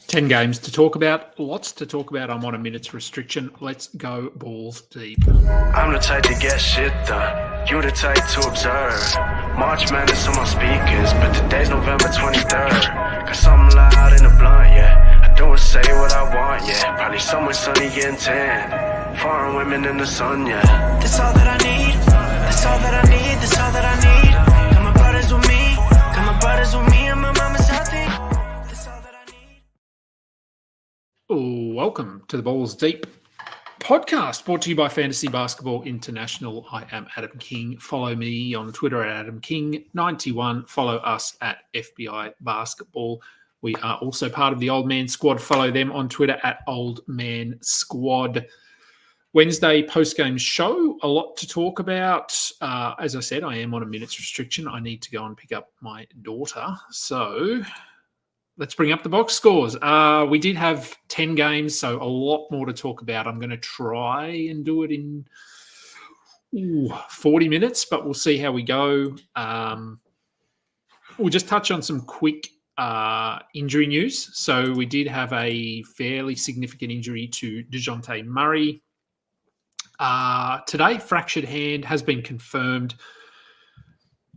10 games to talk about, lots to talk about. I'm on a minute's restriction. Let's go balls deep. I'm the type to get shit done. You the type to observe. March Madness on my speakers, but today's November 23rd. Got something loud in the blunt, yeah. I don't say what I want, yeah. Probably somewhere sunny getting tan. Foreign women in the sun, yeah. That's all that I need. That's all that I need. That's all that I need. Got my brothers with me. Got my brothers with me and my mama's healthy. That's all that I need. Welcome to the Balls Deep podcast, brought to you by Fantasy Basketball International. I am Adam King. Follow me on Twitter at AdamKing91. Follow us at FBI Basketball. We are also part of the Old Man Squad. Follow them on Twitter at Old Man Squad. Wednesday post-game show, a lot to talk about. As I said, I am on a minute's restriction. I need to go and pick up my daughter. So let's bring up the box scores. We did have 10 games, so a lot more to talk about. I'm going to try and do it in 40 minutes, but we'll see how we go. We'll just touch on some quick injury news. So we did have a fairly significant injury to DeJounte Murray. Today, fractured hand has been confirmed.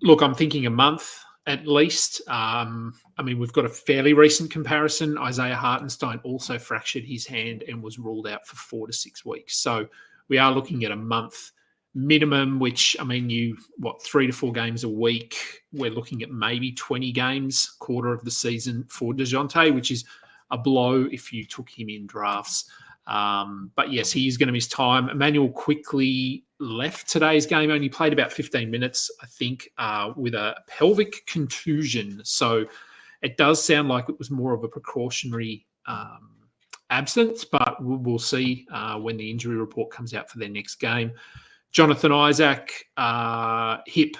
Look, I'm thinking a month at least. We've got a fairly recent comparison. Isaiah Hartenstein also fractured his hand and was ruled out for 4 to 6 weeks. So we are looking at a month minimum, which, 3 to 4 games a week. We're looking at maybe 20 games, quarter of the season for DeJounte, which is a blow if you took him in drafts. But yes, he is going to miss time. Emmanuel quickly left today's game, only played about 15 minutes, I think, with a pelvic contusion. So it does sound like it was more of a precautionary absence, but we'll see when the injury report comes out for their next game. Jonathan Isaac, hip.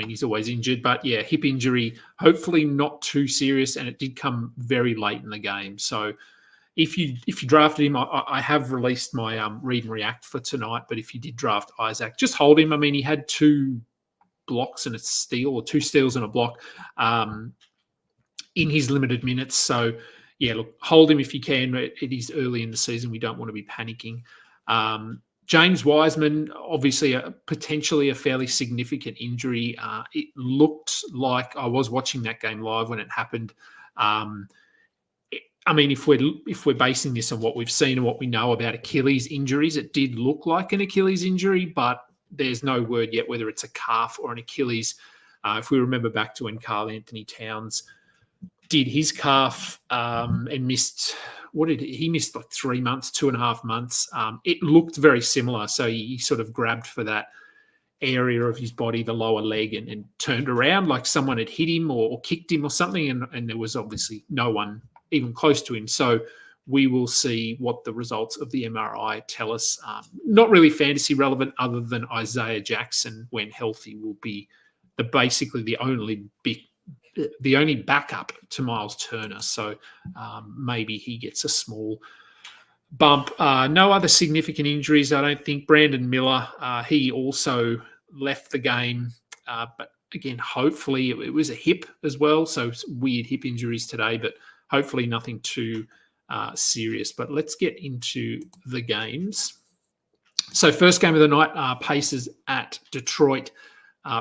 He's always injured, but yeah, hip injury, hopefully not too serious, and it did come very late in the game. So if you drafted him, I have released my read and react for tonight, but if you did draft Isaac, just hold him. He had 2 blocks and a steal, or 2 steals and a block in his limited minutes. So, yeah, look, hold him if you can. It is early in the season. We don't want to be panicking. James Wiseman, obviously potentially a fairly significant injury. It looked like, I was watching that game live when it happened. If we're basing this on what we've seen and what we know about Achilles injuries, it did look like an Achilles injury, but there's no word yet whether it's a calf or an Achilles. If we remember back to when Karl Anthony Towns did his calf and missed, he missed like 3 months, 2.5 months. It looked very similar. So he sort of grabbed for that area of his body, the lower leg, and turned around like someone had hit him or kicked him or something. And there was obviously no one even close to him. So we will see what the results of the MRI tell us. Not really fantasy relevant, other than Isaiah Jackson, when healthy, will be basically the only backup to Miles Turner. So maybe he gets a small bump. No other significant injuries, I don't think. Brandon Miller, he also left the game, but again, hopefully it was a hip as well. So weird hip injuries today, but hopefully nothing too serious. But let's get into the games. So first game of the night, Pacers at Detroit.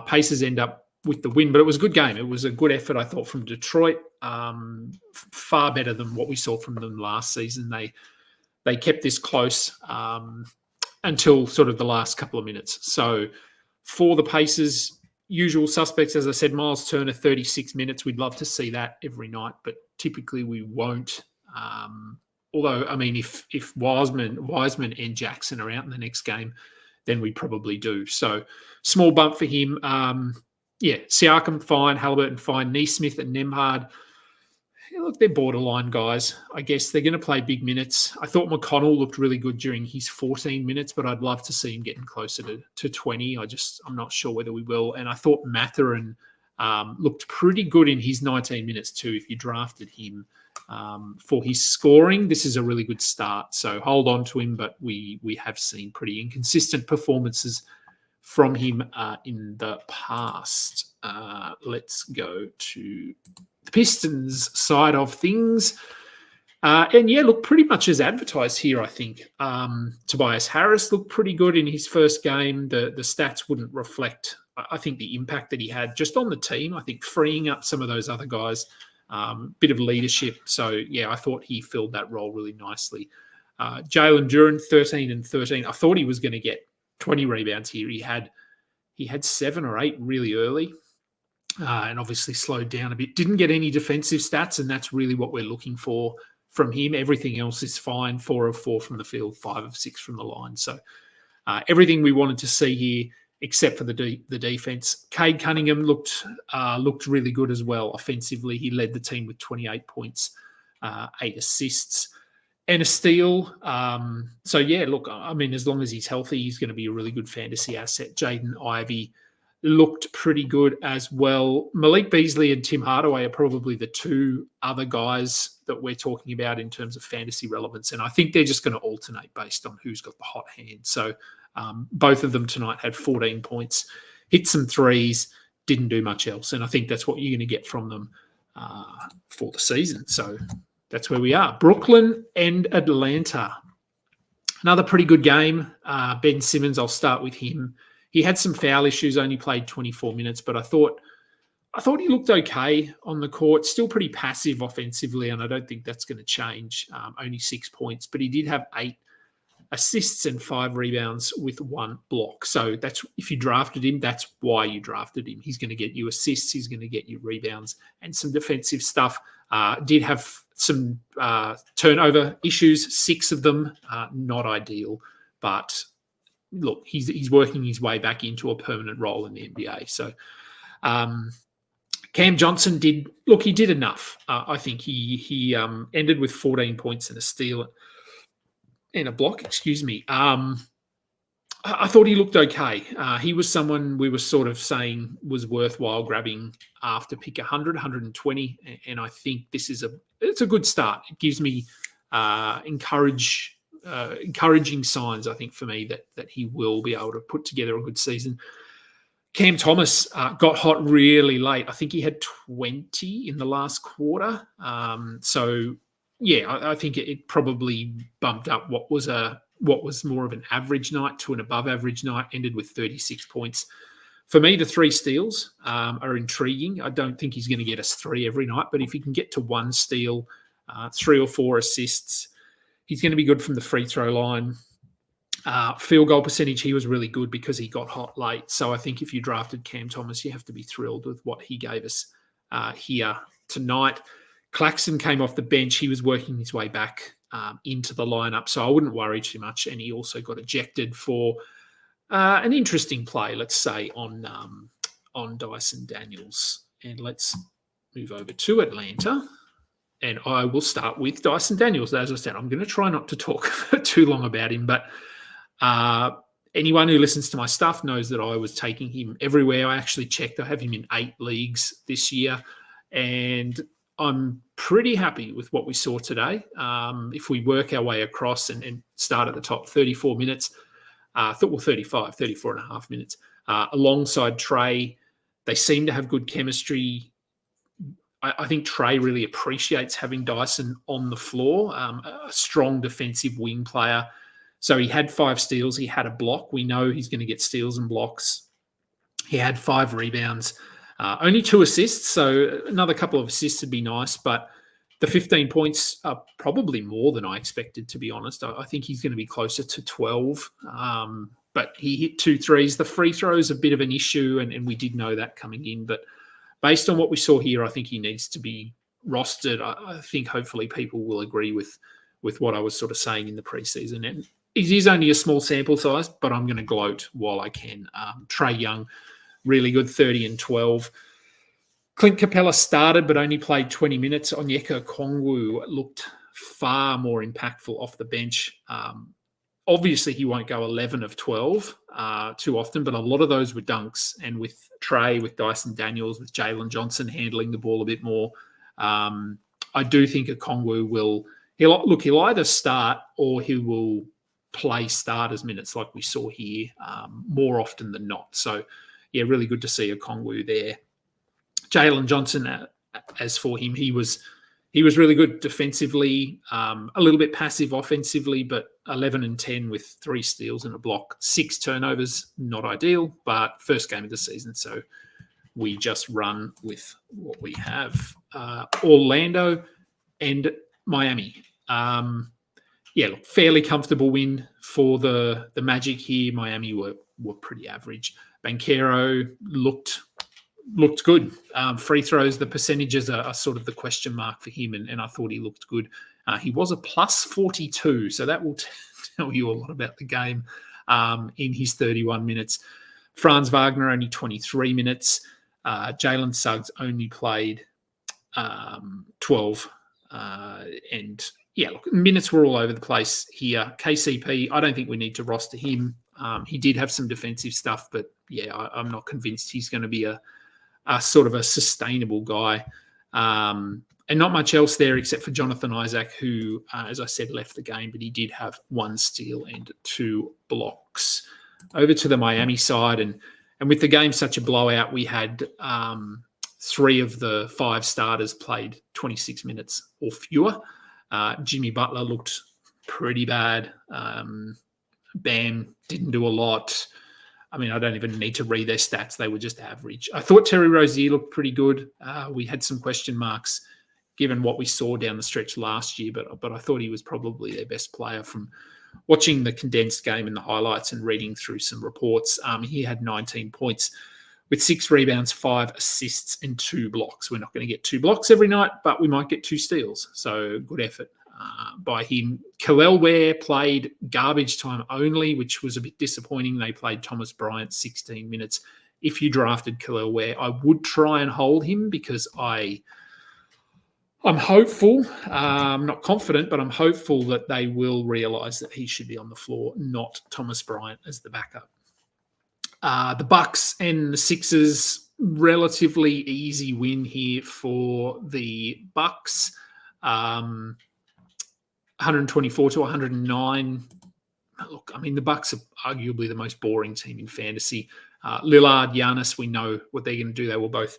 Pacers end up with the win, but it was a good game. It was a good effort, I thought, from Detroit. Far better than what we saw from them last season. They kept this close until sort of the last couple of minutes. So for the Pacers, usual suspects, as I said, Miles Turner, 36 minutes. We'd love to see that every night, but typically we won't. Although, if Wiseman and Jackson are out in the next game, then we probably do. So small bump for him. Siakam fine, Halliburton fine, Neesmith and Nembhard. Look, they're borderline guys. I guess they're going to play big minutes. I thought McConnell looked really good during his 14 minutes, but I'd love to see him getting closer to 20. I'm not sure whether we will. And I thought Mathurin looked pretty good in his 19 minutes too. If you drafted him for his scoring, this is a really good start. So hold on to him, but we have seen pretty inconsistent performances from him in the past. Let's go to the Pistons side of things. And yeah, look, pretty much as advertised here, I think. Tobias Harris looked pretty good in his first game. The stats wouldn't reflect, I think, the impact that he had just on the team. I think freeing up some of those other guys, bit of leadership. So yeah, I thought he filled that role really nicely. Jalen Duran, 13 and 13. I thought he was going to get 20 rebounds here. He had 7 or 8 really early. And obviously slowed down a bit. Didn't get any defensive stats, and that's really what we're looking for from him. Everything else is fine. 4 of 4 from the field, 5 of 6 from the line. So everything we wanted to see here, except for the defense. Cade Cunningham looked really good as well offensively. He led the team with 28 points, 8 assists, and a steal. So yeah, look, I mean, as long as he's healthy, he's going to be a really good fantasy asset. Jaden Ivey looked pretty good as well. Malik Beasley and Tim Hardaway are probably the 2 other guys that we're talking about in terms of fantasy relevance. And I think they're just going to alternate based on who's got the hot hand. So both of them tonight had 14 points, hit some threes, didn't do much else. And I think that's what you're going to get from them for the season. So that's where we are. Brooklyn and Atlanta. Another pretty good game. Ben Simmons, I'll start with him. He had some foul issues, only played 24 minutes, but I thought he looked okay on the court. Still pretty passive offensively, and I don't think that's going to change. Only 6 points, but he did have 8 assists and 5 rebounds with 1 block. So that's, if you drafted him, that's why you drafted him. He's going to get you assists, he's going to get you rebounds and some defensive stuff. Did have some turnover issues, 6 of them, not ideal, but look, he's working his way back into a permanent role in the NBA. So Cam Johnson did enough. I think he ended with 14 points and a steal and a block. Excuse me. I thought he looked okay. He was someone we were sort of saying was worthwhile grabbing after pick 100, 120, and I think it's a good start. It gives me encouraging signs, I think, for me that he will be able to put together a good season. Cam Thomas got hot really late. I think he had 20 in the last quarter. So yeah, I think it probably bumped up what was more of an average night to an above average night. Ended with 36 points. For me, the 3 steals are intriguing. I don't think he's going to get us 3 every night, but if he can get to 1 steal, 3 or 4 assists, he's going to be good from the free throw line. Field goal percentage, he was really good because he got hot late. So I think if you drafted Cam Thomas, you have to be thrilled with what he gave us here tonight. Claxton came off the bench. He was working his way back into the lineup, so I wouldn't worry too much. And he also got ejected for an interesting play, let's say, on Dyson Daniels. And let's move over to Atlanta. And I will start with Dyson Daniels. As I said, I'm going to try not to talk too long about him, but anyone who listens to my stuff knows that I was taking him everywhere. I actually checked. I have him in 8 leagues this year, and I'm pretty happy with what we saw today. If we work our way across and start at the top, 34 minutes, 34 and a half minutes, alongside Trey. They seem to have good chemistry. I think Trey really appreciates having Dyson on the floor, a strong defensive wing player. So he had 5 steals. He had a block. We know he's going to get steals and blocks. He had 5 rebounds, only 2 assists. So another couple of assists would be nice. But the 15 points are probably more than I expected, to be honest. I think he's going to be closer to 12. But he hit 2 threes. The free throw is a bit of an issue, and we did know that coming in. But based on what we saw here, I think he needs to be rostered. I think hopefully people will agree with what I was sort of saying in the preseason. And it is only a small sample size, but I'm going to gloat while I can. Trae Young, really good, 30 and 12. Clint Capella started but only played 20 minutes. Onyeka Okongwu looked far more impactful off the bench. Obviously, he won't go 11 of 12 too often, but a lot of those were dunks. And with Trey, with Dyson Daniels, with Jalen Johnson handling the ball a bit more, I do think Okongwu he'll either start or he will play starters minutes like we saw here more often than not. So, yeah, really good to see Okongwu there. Jalen Johnson, as for him, he was he was really good defensively, a little bit passive offensively, but 11 and 10 with 3 steals and a block, 6 turnovers, not ideal, but first game of the season. So we just run with what we have. Orlando and Miami. Look, fairly comfortable win for the Magic here. Miami were pretty average. Banchero looked good. Free throws, the percentages are sort of the question mark for him, and I thought he looked good. He was a plus 42, so that will tell you a lot about the game in his 31 minutes. Franz Wagner only 23 minutes. Jalen Suggs only played 12. Look, minutes were all over the place here. KCP, I don't think we need to roster him. He did have some defensive stuff, but I'm not convinced he's going to be a sort of a sustainable guy. And not much else there except for Jonathan Isaac, who, as I said, left the game, but he did have 1 steal and 2 blocks. Over to the Miami side, and with the game such a blowout, we had 3 of the 5 starters played 26 minutes or fewer. Jimmy Butler looked pretty bad. Bam didn't do a lot. I mean, I don't even need to read their stats. They were just average. I thought Terry Rozier looked pretty good. We had some question marks given what we saw down the stretch last year, but I thought he was probably their best player from watching the condensed game and the highlights and reading through some reports. He had 19 points with 6 rebounds, 5 assists, and 2 blocks. We're not going to get 2 blocks every night, but we might get 2 steals. So good effort by him. Kel'el Ware played garbage time only, which was a bit disappointing. They played Thomas Bryant 16 minutes. If you drafted Kel'el Ware, I would try and hold him because I'm hopeful. I'm not confident, but I'm hopeful that they will realise that he should be on the floor, not Thomas Bryant as the backup. The Bucks and the Sixers, relatively easy win here for the Bucks. 124 to 109. Look, I mean, the Bucks are arguably the most boring team in fantasy. Lillard, Giannis, we know what they're going to do. They were both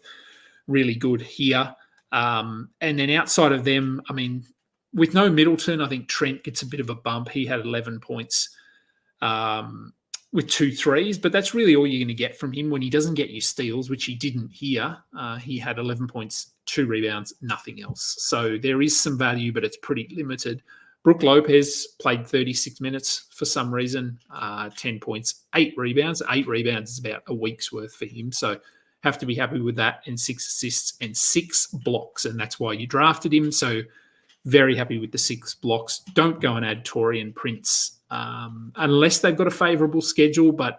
really good here. And then outside of them, I mean, with no Middleton, I think Trent gets a bit of a bump. He had 11 points with 2 threes, but that's really all you're going to get from him when he doesn't get you steals, which he didn't here. He had 11 points, 2 rebounds, nothing else. So there is some value, but it's pretty limited. Brook Lopez played 36 minutes for some reason, 10 points, 8 rebounds. 8 rebounds is about a week's worth for him. So have to be happy with that, and 6 assists and 6 blocks, and that's why you drafted him. So very happy with the 6 blocks. Don't go and add Taurean Prince unless they've got a favourable schedule. But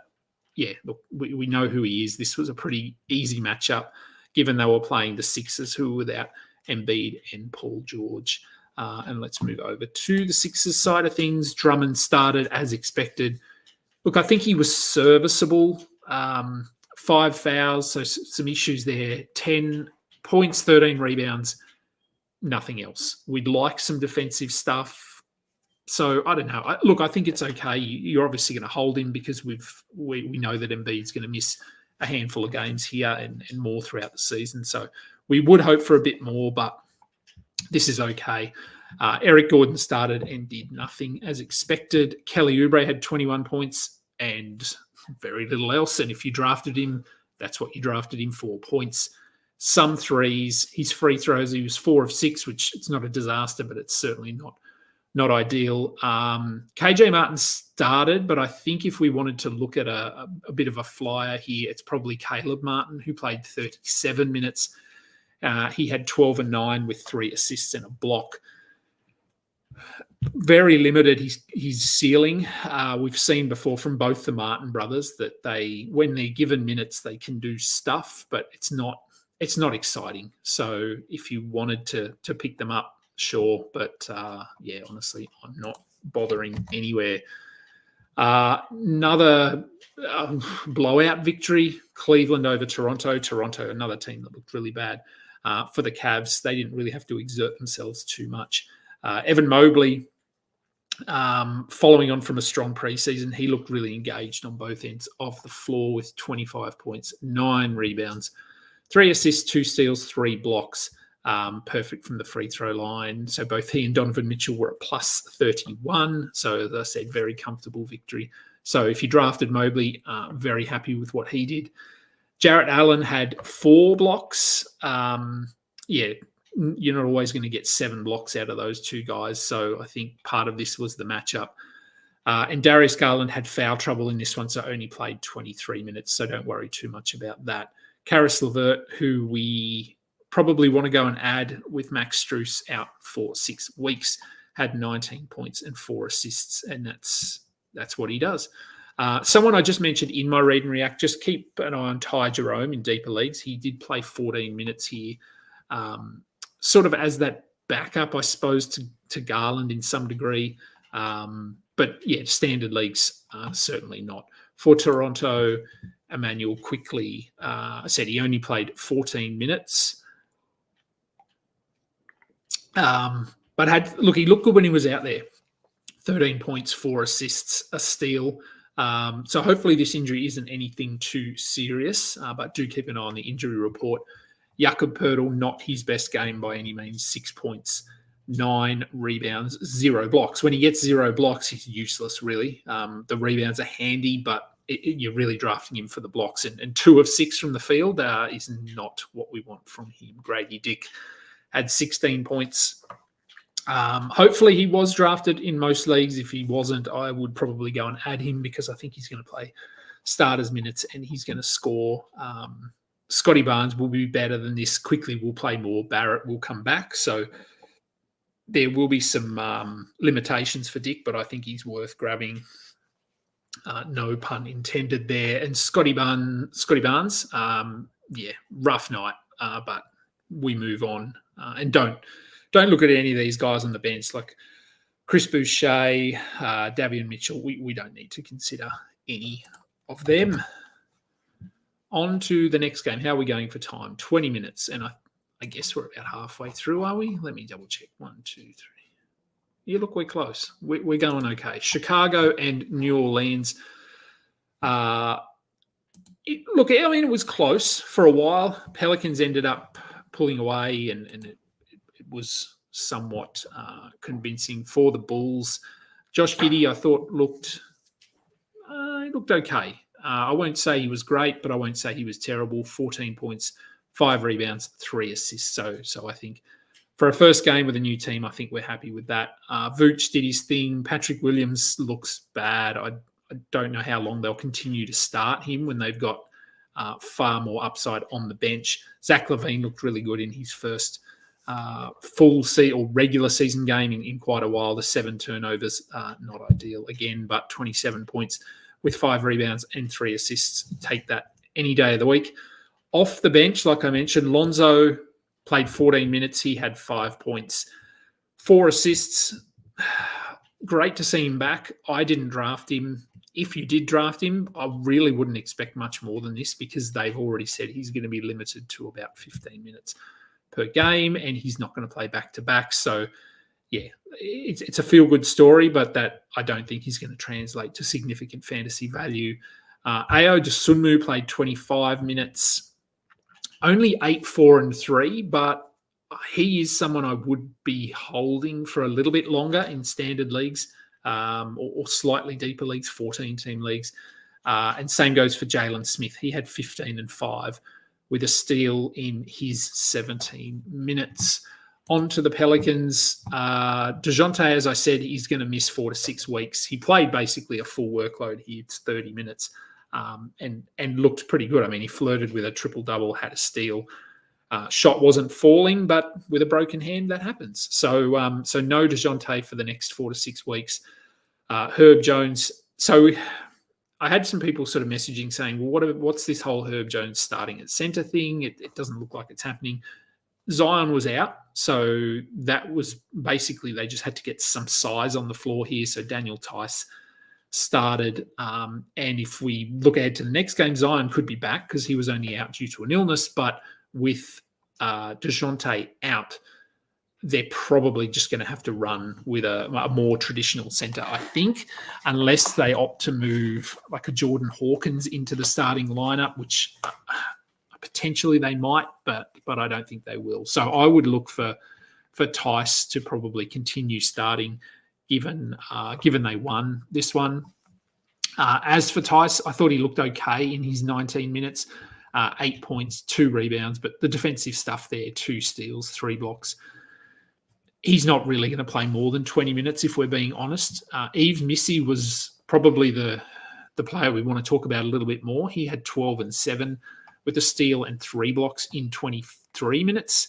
yeah, look, we know who he is. This was a pretty easy matchup, given they were playing the Sixers, who were without Embiid and Paul George. And let's move over to the Sixers side of things. Drummond started as expected. Look, I think he was serviceable. 5 fouls, so some issues there. 10 points, 13 rebounds, nothing else. We'd like some defensive stuff. So I don't know. Look, I think it's okay. You're obviously going to hold him because we know that Embiid's going to miss a handful of games here and more throughout the season. So we would hope for a bit more, but this is okay. Eric Gordon started and did nothing as expected. Kelly Oubre had 21 points and very little else. And if you drafted him, that's what you drafted him for, points. Some threes. His free throws, he was 4 of 6, which it's not a disaster, but it's certainly not ideal. KJ Martin started, but I think if we wanted to look at a bit of a flyer here, it's probably Caleb Martin, who played 37 minutes. He had 12 and 9 with 3 assists and a block. Very limited his ceiling. We've seen before from both the Martin brothers that when they're given minutes, they can do stuff, but it's not exciting. So if you wanted to pick them up, sure. But honestly, I'm not bothering anywhere. Another blowout victory, Cleveland over Toronto. Toronto, another team that looked really bad. For the Cavs, they didn't really have to exert themselves too much. Evan Mobley, following on from a strong preseason, he looked really engaged on both ends of the floor with 25 points, 9 rebounds, 3 assists, 2 steals, 3 blocks. perfect from the free throw line. So both he and Donovan Mitchell were at plus 31. So as I said, very comfortable victory. So if you drafted Mobley, very happy with what he did. Jarrett Allen had 4 blocks. You're not always going to get 7 blocks out of those 2 guys. So I think part of this was the matchup. And Darius Garland had foul trouble in this one, so only played 23 minutes. So don't worry too much about that. Karis LeVert, who we probably want to go and add with Max Strus out for 6 weeks, had 19 points and 4 assists, and that's what he does. Someone I just mentioned in my read and react, just keep an eye on Ty Jerome in deeper leagues. He did play 14 minutes here, sort of as that backup, I suppose, to Garland in some degree. But yeah, standard leagues, certainly not. For Toronto, Emmanuel quickly, I said he only played 14 minutes. But he looked good when he was out there. 13 points, 4 assists, a steal. So hopefully this injury isn't anything too serious, but do keep an eye on the injury report. Jakob Poeltl, not his best game by any means. 6 points, 9 rebounds, 0 blocks. When he gets 0 blocks, he's useless, really. The rebounds are handy, but you're really drafting him for the blocks. And 2 of 6 from the field is not what we want from him. Grady Dick had 16 points. Hopefully he was drafted in most leagues. If he wasn't, I would probably go and add him because I think he's going to play starters minutes and he's going to score. Scotty Barnes will be better than this. Quickly will play more. Barrett will come back. So there will be some limitations for Dick, but I think he's worth grabbing. No pun intended there. And Scotty Barnes, rough night, but we move on. And don't look at any of these guys on the bench like Chris Boucher, Davion Mitchell. We don't need to consider any of them. On to the next game. How are we going for time? 20 minutes. And I guess we're about halfway through, are we? Let me double check. 1, 2, 3. Yeah, look, we're close. We're going okay. Chicago and New Orleans. It was close for a while. Pelicans ended up pulling away and it was somewhat convincing for the Bulls. Josh Giddey, I thought, looked okay. I won't say he was great, but I won't say he was terrible. 14 points, 5 rebounds, 3 assists. So I think for a first game with a new team, I think we're happy with that. Vooch did his thing. Patrick Williams looks bad. I don't know how long they'll continue to start him when they've got far more upside on the bench. Zach LaVine looked really good in his first full or regular season game in quite a while. The 7 turnovers, not ideal again, but 27 points with 5 rebounds and 3 assists. Take that any day of the week. Off the bench, like I mentioned, Lonzo played 14 minutes. He had 5 points, 4 assists. Great to see him back. I didn't draft him. If you did draft him, I really wouldn't expect much more than this because they've already said he's going to be limited to about 15 minutes per game and he's not going to play back-to-back. So, yeah, it's a feel-good story, but that I don't think he's going to translate to significant fantasy value. Ayo Dosunmu played 25 minutes, only 8, 4, and 3, but he is someone I would be holding for a little bit longer in standard leagues or slightly deeper leagues, 14-team leagues. And same goes for Jalen Smith. He had 15 and 5 with a steal in his 17 minutes. On to the Pelicans. DeJounte, as I said, he's going to miss 4 to 6 weeks. He played basically a full workload here. It's 30 minutes and looked pretty good. I mean, he flirted with a triple-double, had a steal. Shot wasn't falling, but with a broken hand, that happens. So no DeJounte for the next 4 to 6 weeks. Herb Jones. So I had some people sort of messaging saying, well, what's this whole Herb Jones starting at center thing? It doesn't look like it's happening. Zion was out, so that was basically they just had to get some size on the floor here. So Daniel Tice started. And if we look ahead to the next game, Zion could be back because he was only out due to an illness. But with DeJounte out, they're probably just going to have to run with a more traditional center, I think, unless they opt to move like a Jordan Hawkins into the starting lineup, which I Potentially they might, but I don't think they will. So I would look for Tice to probably continue starting, given they won this one. As for Tice, I thought he looked okay in his 19 minutes, 8 points, 2 rebounds, but the defensive stuff there, 2 steals, 3 blocks. He's not really going to play more than 20 minutes, if we're being honest. Yves Missy was probably the player we want to talk about a little bit more. He had 12 and 7 with a steal and 3 blocks in 23 minutes.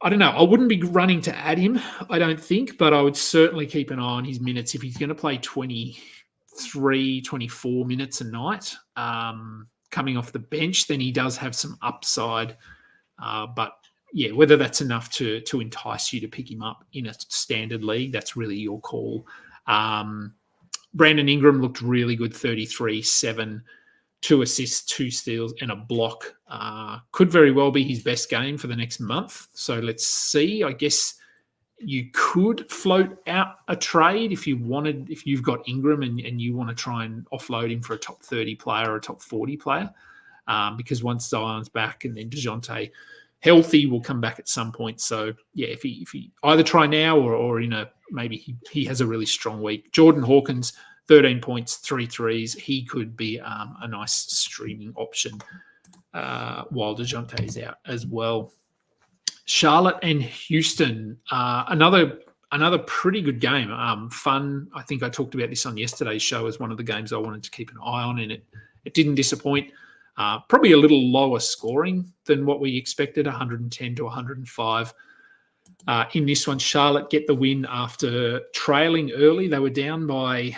I don't know. I wouldn't be running to add him, I don't think, but I would certainly keep an eye on his minutes. If he's going to play 23, 24 minutes a night coming off the bench, then he does have some upside. But yeah, whether that's enough to entice you to pick him up in a standard league, that's really your call. Brandon Ingram looked really good, 33, 7, 2 assists, 2 steals, and a block. Could very well be his best game for the next month. So let's see. I guess you could float out a trade if you've got Ingram and you want to try and offload him for a top 30 player or a top 40 player. Because once Zion's back and then DeJounte healthy will come back at some point. So yeah, if he either try now or maybe he has a really strong week. Jordan Hawkins, 13 points, 3 threes. He could be a nice streaming option while DeJounte is out as well. Charlotte and Houston, another pretty good game. Fun. I think I talked about this on yesterday's show as one of the games I wanted to keep an eye on, and it didn't disappoint. Probably a little lower scoring than what we expected, 110 to 105. In this one, Charlotte get the win after trailing early. They were down by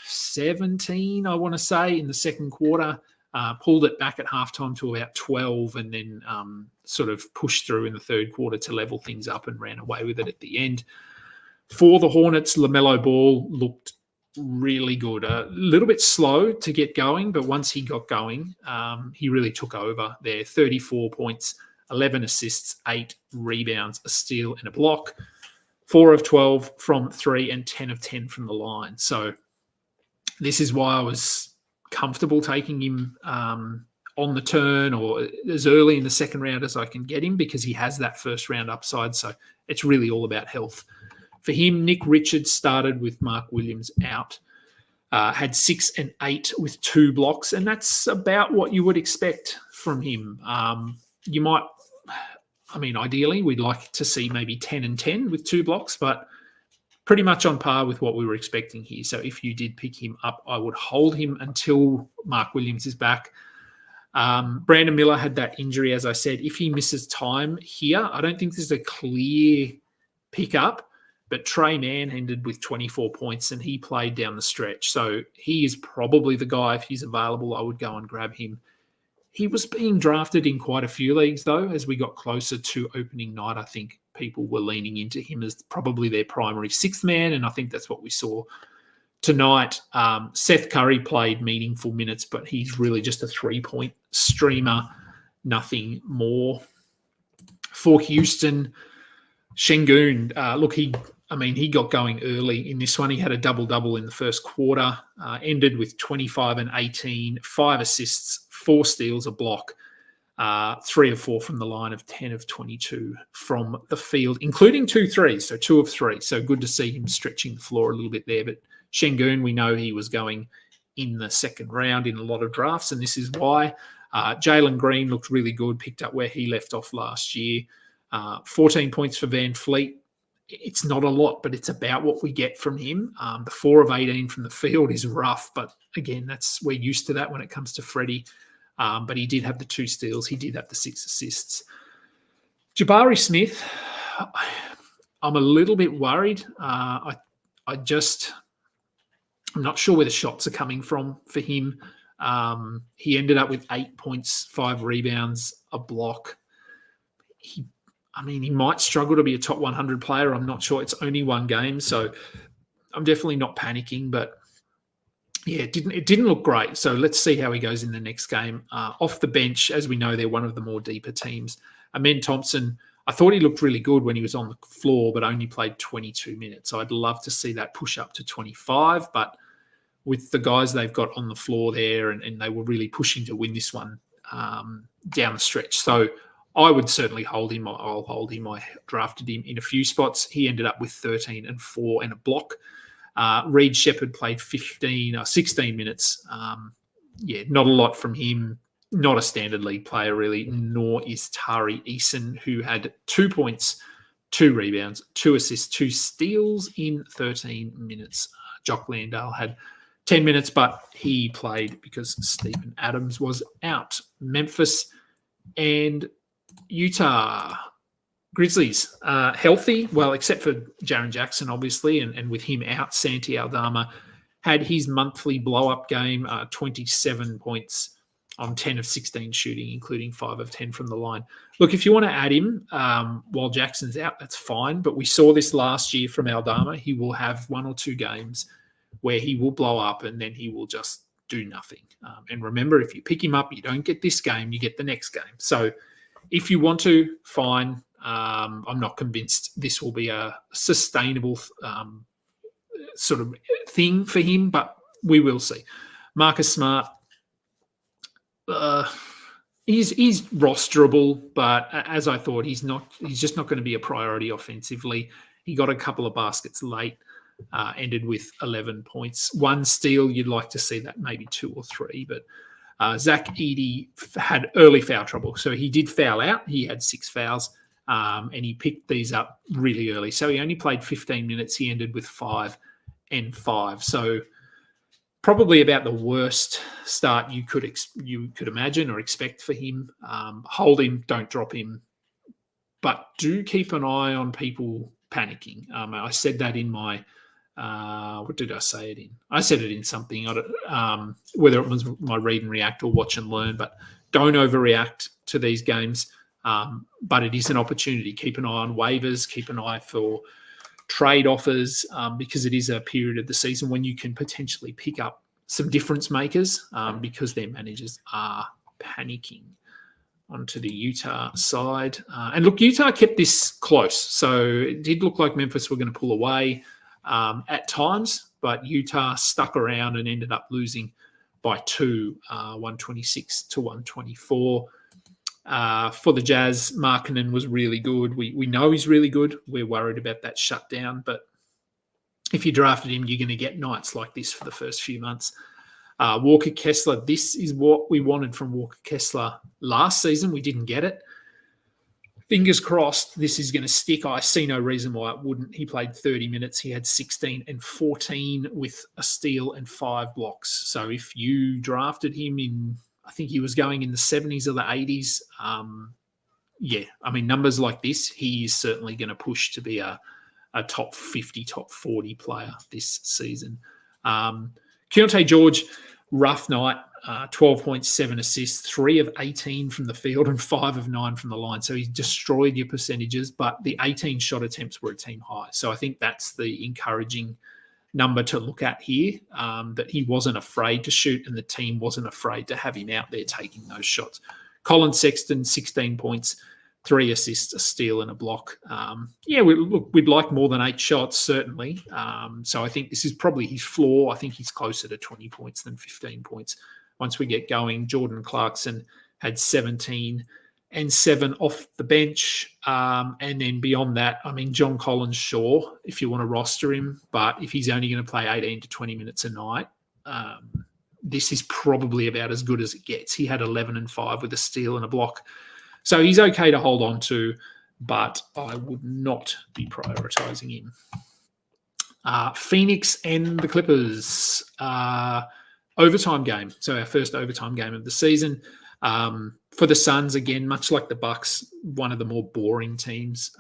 17, I want to say, in the second quarter. Pulled it back at halftime to about 12 and then sort of pushed through in the third quarter to level things up and ran away with it at the end. For the Hornets, LaMelo Ball looked really good. A little bit slow to get going, but once he got going, he really took over there. 34 points, 11 assists, 8 rebounds, a steal and a block. 4 of 12 from 3 and 10 of 10 from the line. So this is why I was comfortable taking him on the turn or as early in the second round as I can get him, because he has that first round upside. So it's really all about health. For him, Nick Richards started with Mark Williams out, had 6 and 8 with 2 blocks, and that's about what you would expect from him. Ideally, we'd like to see maybe 10 and 10 with 2 blocks, but pretty much on par with what we were expecting here. So if you did pick him up, I would hold him until Mark Williams is back. Brandon Miller had that injury, as I said. If he misses time here, I don't think there's a clear pickup, but Trey Mann ended with 24 points and he played down the stretch. So he is probably the guy. If he's available, I would go and grab him. He was being drafted in quite a few leagues, though. As we got closer to opening night, I think people were leaning into him as probably their primary 6th man, and I think that's what we saw tonight. Seth Curry played meaningful minutes, but he's really just a 3-point streamer, nothing more. For Houston, Şengün, he got going early in this one. He had a double-double in the first quarter, ended with 25 and 18, 5 assists, 4 steals, a block, 3 of 4 from the line of 10 of 22 from the field, including 2 threes, so 2 of 3. So good to see him stretching the floor a little bit there. But Şengün, we know he was going in the second round in a lot of drafts, and this is why. Jalen Green looked really good, picked up where he left off last year. 14 points for Van Fleet. It's not a lot, but it's about what we get from him. The 4 of 18 from the field is rough, but again, we're used to that when it comes to Freddie. But he did have the 2 steals. He did have the 6 assists. Jabari Smith, I'm a little bit worried. I'm not sure where the shots are coming from for him. He ended up with 8 points, 5 rebounds, a block. He might struggle to be a top 100 player. I'm not sure. It's only one game, so I'm definitely not panicking. But yeah, it didn't look great. So let's see how he goes in the next game. Off the bench, as we know, they're one of the more deeper teams. Amen Thompson, I thought he looked really good when he was on the floor, but only played 22 minutes. So I'd love to see that push up to 25. But with the guys they've got on the floor there, and they were really pushing to win this one, down the stretch. So I would certainly hold him. I'll hold him. I drafted him in a few spots. He ended up with 13 and 4 and a block. Reed Shepherd played 16 minutes. Not a lot from him. Not a standard league player, really, nor is Tari Eason, who had 2 points, 2 rebounds, 2 assists, 2 steals in 13 minutes. Jock Landale had 10 minutes, but he played because Stephen Adams was out. Memphis and Utah Grizzlies healthy, well, except for Jaren Jackson, obviously, and with him out, Santi Aldama had his monthly blow-up game, 27 points on 10 of 16 shooting, including 5 of 10 from the line. Look, if you want to add him while Jackson's out, that's fine, but we saw this last year from Aldama. He will have 1 or 2 games where he will blow up and then he will just do nothing. And remember, if you pick him up, you don't get this game, you get the next game. So if you want to, fine. I'm not convinced this will be a sustainable sort of thing for him, but we will see. Marcus Smart, he's rosterable, but as I thought, he's just not going to be a priority offensively. He got a couple of baskets late, ended with 11 points. 1 steal, you'd like to see that, maybe 2 or 3, but Zach Edey had early foul trouble. So he did foul out. He had 6 fouls, and he picked these up really early. So he only played 15 minutes. He ended with 5 and 5. So probably about the worst start you could imagine or expect for him. Hold him, don't drop him, but do keep an eye on people panicking. I said that in my what did I say it in? I said it in something, whether it was my read and react or watch and learn, but don't overreact to these games. But it is an opportunity. Keep an eye on waivers, keep an eye for trade offers, because it is a period of the season when you can potentially pick up some difference makers because their managers are panicking. Onto the Utah side. And look, Utah kept this close. So it did look like Memphis were going to pull away at times, but Utah stuck around and ended up losing by 2, 126 to 124. For the Jazz, Markkanen was really good. We know he's really good. We're worried about that shutdown, but if you drafted him, you're going to get nights like this for the first few months. Walker Kessler, this is what we wanted from Walker Kessler last season. We didn't get it. Fingers crossed this is going to stick. I see no reason why it wouldn't. He played 30 minutes. He had 16 and 14 with a steal and 5 blocks. So if you drafted him in, I think he was going in the 70s or the 80s, numbers like this, he is certainly going to push to be a top 50, top 40 player this season. Keontae George, rough night, 12 points, 7 assists, 3 of 18 from the field and 5 of 9 from the line. So he destroyed your percentages, but the 18 shot attempts were a team high. So I think that's the encouraging number to look at here, that he wasn't afraid to shoot and the team wasn't afraid to have him out there taking those shots. Colin Sexton, 16 points, 3 assists, a steal and a block. We'd like more than 8 shots, certainly. So I think this is probably his floor. I think he's closer to 20 points than 15 points. Once we get going, Jordan Clarkson had 17 and 7 off the bench. And then beyond that, John Collins, sure, if you want to roster him, but if he's only going to play 18 to 20 minutes a night, this is probably about as good as it gets. He had 11 and 5 with a steal and a block. So he's okay to hold on to, but I would not be prioritising him. Phoenix and the Clippers, overtime game. So our first overtime game of the season. For the Suns, again, much like the Bucks, one of the more boring teams.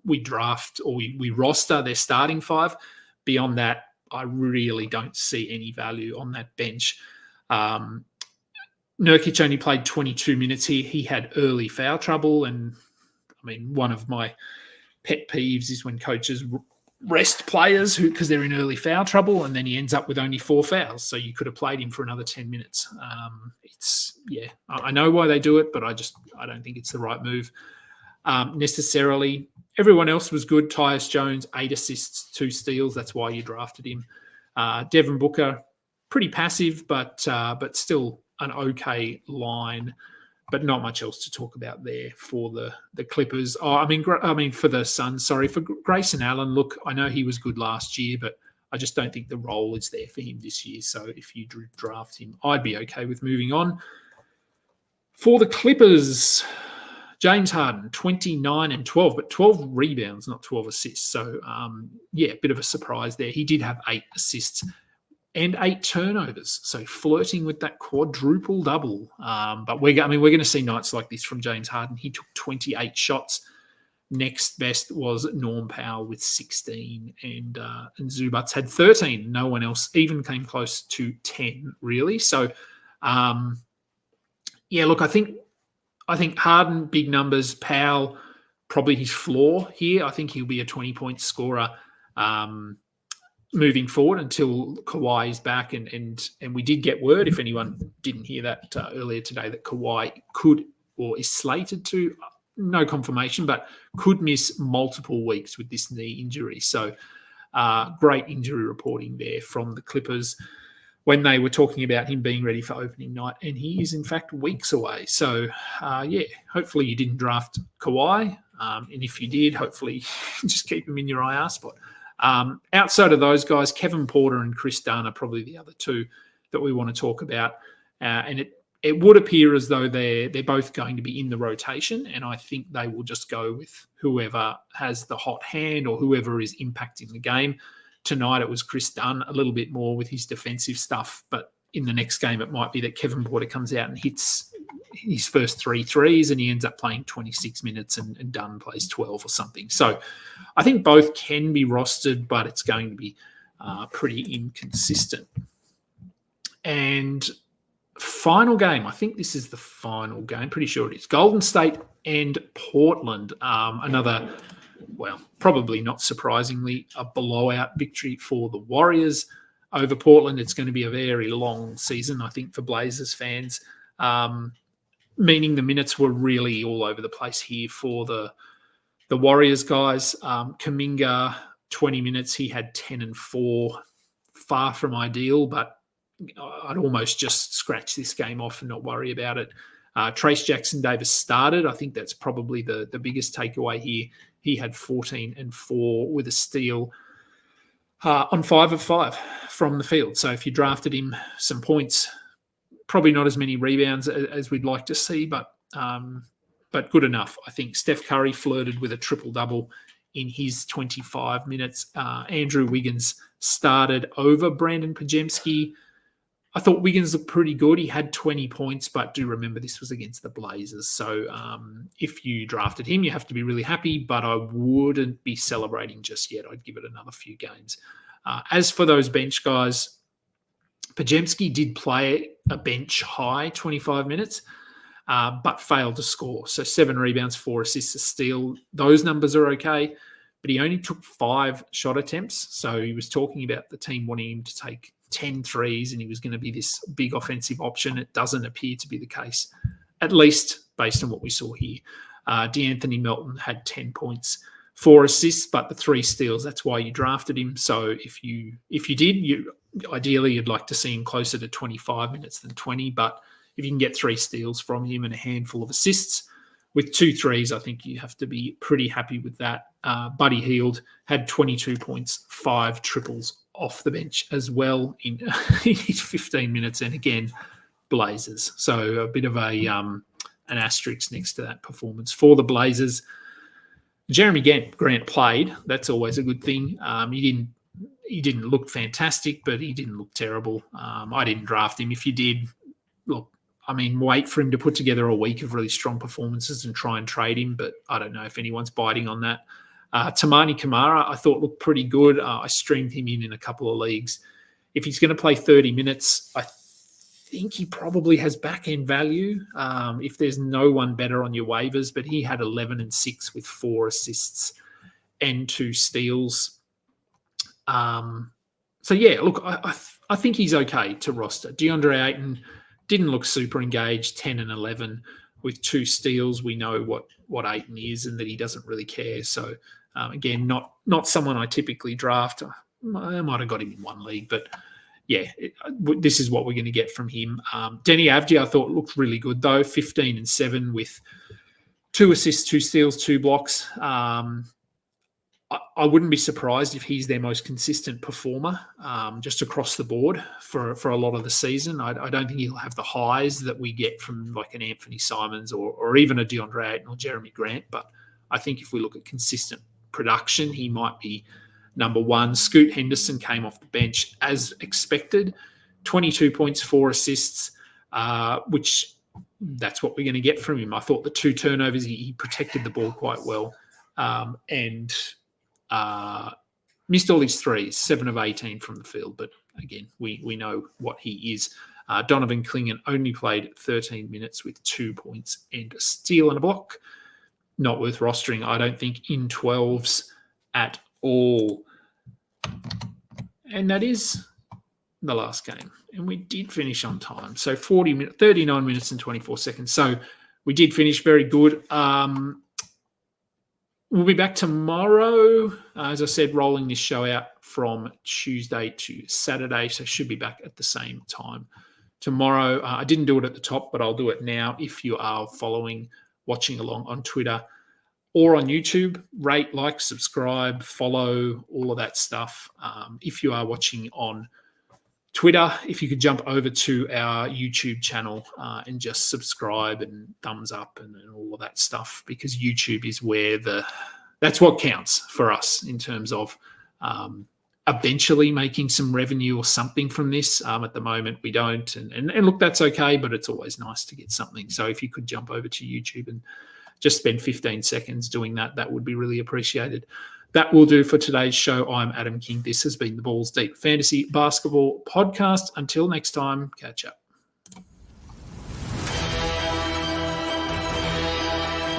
We draft or we roster their starting 5. Beyond that, I really don't see any value on that bench. Nurkic only played 22 minutes here. He had early foul trouble. And, one of my pet peeves is when coaches rest players because they're in early foul trouble and then he ends up with only 4 fouls. So you could have played him for another 10 minutes. I know why they do it, but I don't think it's the right move necessarily. Everyone else was good. Tyus Jones, 8 assists, 2 steals. That's why you drafted him. Devin Booker, pretty passive, but still an okay line. But not much else to talk about there for the Clippers. I mean for the Suns. Sorry, for Grayson Allen. Look, I know he was good last year, but I just don't think the role is there for him this year. So if you draft him, I'd be okay with moving on. For the Clippers, James Harden, 29 and 12, but 12 rebounds, not 12 assists. So, a bit of a surprise there. He did have 8 assists and 8 turnovers. So flirting with that quadruple double. But we're going to see nights like this from James Harden. He took 28 shots. Next best was Norm Powell with 16, and Zubats had 13. No one else even came close to 10, really. So, look, I think Harden, big numbers. Powell, probably his floor here. I think he'll be a 20-point scorer moving forward until Kawhi is back. And we did get word, if anyone didn't hear that earlier today, that Kawhi could or is slated to, no confirmation, but could miss multiple weeks with this knee injury. So great injury reporting there from the Clippers when they were talking about him being ready for opening night, and he is in fact weeks away. So hopefully you didn't draft Kawhi, and if you did, hopefully just keep him in your IR spot. Outside of those guys, Kevin Porter and Chris Dunn are probably the other two that we want to talk about, and it would appear as though they're both going to be in the rotation, and I think they will just go with whoever has the hot hand or whoever is impacting the game. Tonight it was Chris Dunn, a little bit more with his defensive stuff, but in the next game it might be that Kevin Porter comes out and hits his first 3 threes and he ends up playing 26 minutes and Dunn plays 12 or something. So I think both can be rostered, but it's going to be pretty inconsistent. And final game, I think this is the final game, pretty sure it is. Golden State and Portland, another, well, probably not surprisingly, a blowout victory for the Warriors over Portland. It's going to be a very long season, I think, for Blazers fans, meaning the minutes were really all over the place here for the Warriors guys. Kuminga, 20 minutes, he had 10 and 4, far from ideal, but I'd almost just scratch this game off and not worry about it. Trace Jackson-Davis started. I think that's probably the biggest takeaway here. He had 14 and 4 with a steal on 5 of 5 from the field. So if you drafted him, some points, probably not as many rebounds as we'd like to see, but good enough. I think Steph Curry flirted with a triple-double in his 25 minutes. Andrew Wiggins started over Brandon Podziemski. I thought Wiggins looked pretty good. He had 20 points, but do remember this was against the Blazers. So if you drafted him, you have to be really happy, but I wouldn't be celebrating just yet. I'd give it another few games. As for those bench guys, Podziemski did play a bench high 25 minutes, but failed to score. So 7 rebounds, 4 assists, a steal. Those numbers are okay, but he only took 5 shot attempts. So he was talking about the team wanting him to take 10 threes and he was going to be this big offensive option. It doesn't appear to be the case, at least based on what we saw here. DeAnthony Melton had 10 points, 4 assists, but the 3 steals. That's why you drafted him. So if you did, ideally you'd like to see him closer to 25 minutes than 20, but if you can get 3 steals from him and a handful of assists with 2 threes, I think you have to be pretty happy with that. Buddy Hield had 22 points, 5 triples off the bench as well in his 15 minutes. And again, Blazers. So a bit of an asterisk next to that performance for the Blazers. Jeremy Grant played. That's always a good thing. He didn't look fantastic, but he didn't look terrible. I didn't draft him. If you did, look, wait for him to put together a week of really strong performances and try and trade him, but I don't know if anyone's biting on that. Tamani Kamara, I thought looked pretty good. I streamed him in a couple of leagues. If he's going to play 30 minutes, I think he probably has back-end value if there's no one better on your waivers, but he had 11 and 6 with 4 assists and 2 steals. Look, I think he's okay to roster. DeAndre Ayton didn't look super engaged, 10 and 11 with 2 steals. We know what Ayton is and that he doesn't really care. So, again, not someone I typically draft. I might have got him in one league, but this is what we're going to get from him. Denny Avdi, I thought looked really good though, 15 and 7 with 2 assists, 2 steals, 2 blocks. I wouldn't be surprised if he's their most consistent performer just across the board for a lot of the season. I don't think he'll have the highs that we get from like an Anthony Simons or even a DeAndre Ayton or Jeremy Grant. But I think if we look at consistent production, he might be number one. Scoot Henderson came off the bench as expected. 22 points, 4 assists, which that's what we're going to get from him. I thought the 2 turnovers, he protected the ball quite well. And missed all his threes, 7 of 18 from the field. But again, we know what he is. Donovan Clingan only played 13 minutes with 2 points and a steal and a block. Not worth rostering, I don't think, in 12s at all. And that is the last game. And we did finish on time. So 39 minutes and 24 seconds. So we did finish very good. We'll be back tomorrow. As I said, rolling this show out from Tuesday to Saturday, so should be back at the same time tomorrow. I didn't do it at the top, but I'll do it now. If you are watching along on Twitter or on YouTube, rate, like, subscribe, follow, all of that stuff. If you are watching on Twitter, if you could jump over to our YouTube channel and just subscribe and thumbs up and all of that stuff, because YouTube is where that's what counts for us in terms of eventually making some revenue or something from this. At the moment, we don't. And look, that's okay, but it's always nice to get something. So if you could jump over to YouTube and just spend 15 seconds doing that, that would be really appreciated. That will do for today's show. I'm Adam King. This has been the Balls Deep Fantasy Basketball Podcast. Until next time, catch up.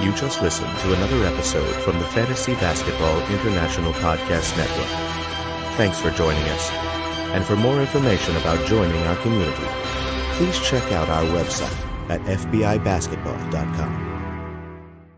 You just listened to another episode from the Fantasy Basketball International Podcast Network. Thanks for joining us. And for more information about joining our community, please check out our website at fbibasketball.com.